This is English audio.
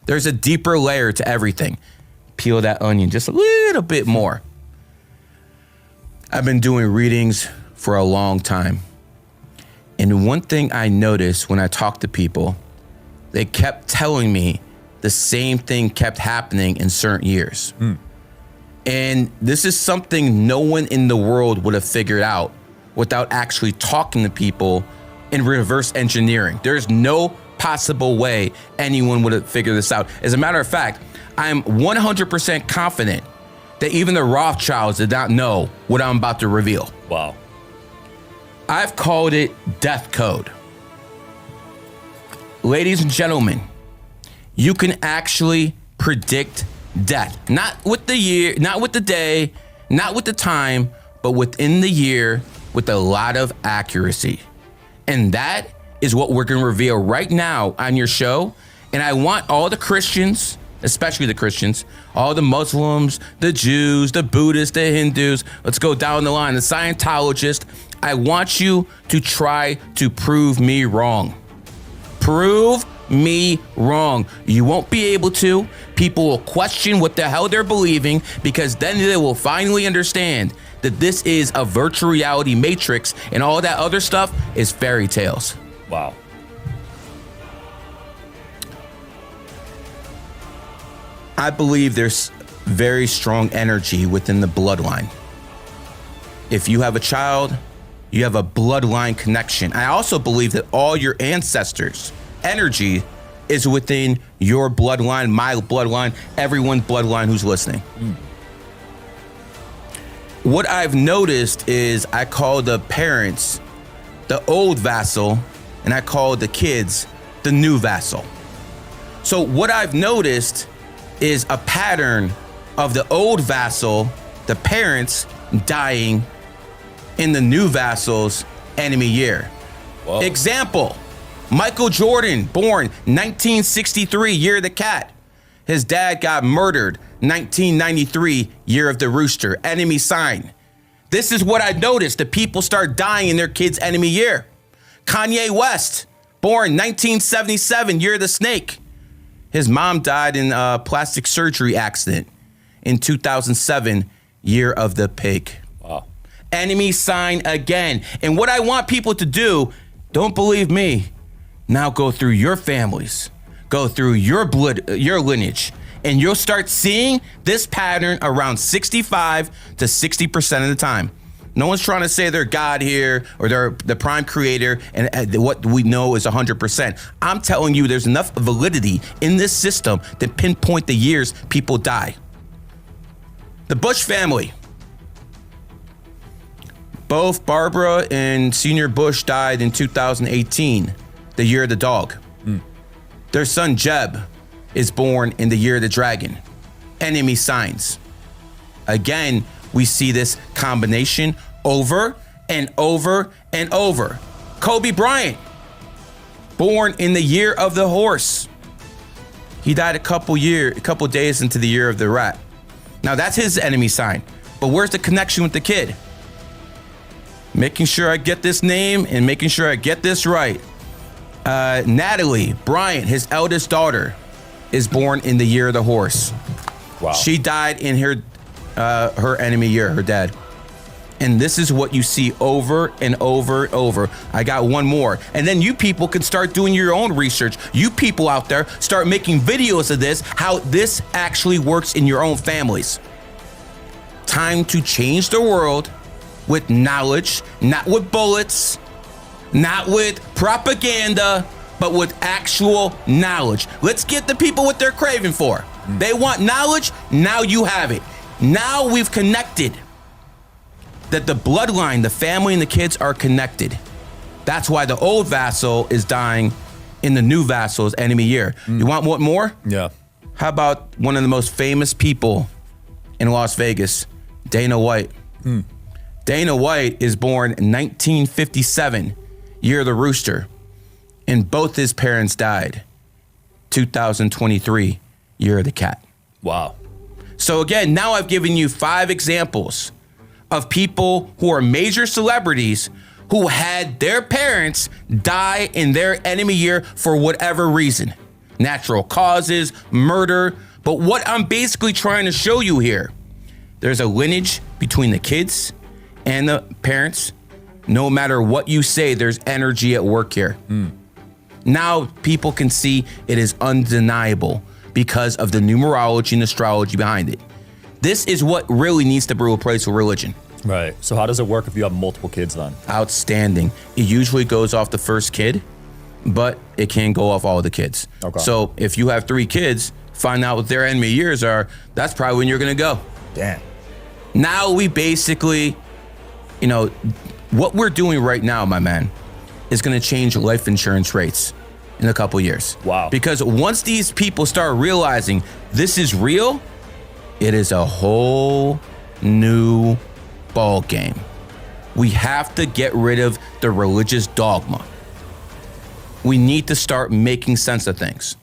There's a deeper layer to everything. Peel that onion just a little bit more. I've been doing readings for a long time. And one thing I noticed when I talk to people, they kept telling me the same thing kept happening in certain years. And this is something no one in the world would have figured out without actually talking to people in reverse engineering. There's no possible way anyone would have figured this out. As a matter of fact, I'm 100% confident that even the Rothschilds did not know what I'm about to reveal. Wow. I've called it death code. Ladies and gentlemen, you can actually predict death. Not with the year, not with the day, not with the time, but within the year with a lot of accuracy. And that is what we're going to reveal right now on your show. And I want all the Christians, especially the Christians, all the Muslims, the Jews, the Buddhists, the Hindus, let's go down the line, the Scientologists. I want you to try to prove me wrong. Prove me wrong. You won't be able to. People will question what the hell they're believing, because then they will finally understand that this is a virtual reality matrix and all that other stuff is fairy tales. Wow. I believe there's very strong energy within the bloodline. If you have a child, you have a bloodline connection. I also believe that all your ancestors' energy is within your bloodline, my bloodline, everyone's bloodline who's listening. What I've noticed is I call the parents the Old Vassel, and I call the kids the New Vassal. So what I've noticed is a pattern of the Old Vassal, the parents dying in the New Vassal's enemy year. Whoa. Example, Michael Jordan, born 1963, year of the cat. His dad got murdered 1993, year of the rooster, enemy sign. This is what I noticed. The people start dying in their kids' enemy year. Kanye West, born 1977, year of the snake. His mom died in a plastic surgery accident in 2007, year of the pig. Wow. Enemy sign again. And what I want people to do, don't believe me, now go through your families, go through your blood, your lineage, and you'll start seeing this pattern around 65 to 60% of the time. No one's trying to say they're God here or they're the prime creator and what we know is 100%. I'm telling you there's enough validity in this system to pinpoint the years people die. The Bush family. Both Barbara and Senior Bush died in 2018, the year of the dog. Their son Jeb is born in the year of the dragon. Enemy signs. Again, we see this combination over and over and over. Kobe Bryant, born in the year of the horse. He died a couple days into the year of the rat. Now that's his enemy sign. But where's the connection with the kid? Making sure I get this name and making sure I get this right. Natalie Bryant, his eldest daughter, is born in the year of the horse. Wow. She died in her enemy year, her dad. And this is what you see over and over and over. I got one more. And then you people can start doing your own research. You people out there start making videos of this, how this actually works in your own families. Time to change the world with knowledge, not with bullets, not with propaganda, but with actual knowledge. Let's get the people what they're craving for. They want knowledge, now you have it. Now we've connected that the bloodline, the family and the kids are connected. That's why the Old Vassal is dying in the New Vassal's enemy year. You want what more? Yeah. How about one of the most famous people in Las Vegas, Dana White? Dana White is born in 1957, year of the rooster, and both his parents died 2023, year of the cat. Wow. So again, now I've given you 5 examples of people who are major celebrities who had their parents die in their enemy year for whatever reason. natural causes, murder. But what I'm basically trying to show you here, there's a lineage between the kids and the parents. No matter what you say, there's energy at work here. Now people can see it is undeniable because of the numerology and astrology behind it. This is what really needs to be replaced with religion. Right. So how does it work if you have multiple kids then? Outstanding. It usually goes off the first kid, but it can go off all the kids. Okay. So if you have 3 kids, find out what their enemy years are, that's probably when you're gonna go. Damn. Now we basically, what we're doing right now, my man, is gonna change life insurance rates in a couple years. Wow. Because once these people start realizing this is real, it is a whole new ball game. We have to get rid of the religious dogma. We need to start making sense of things.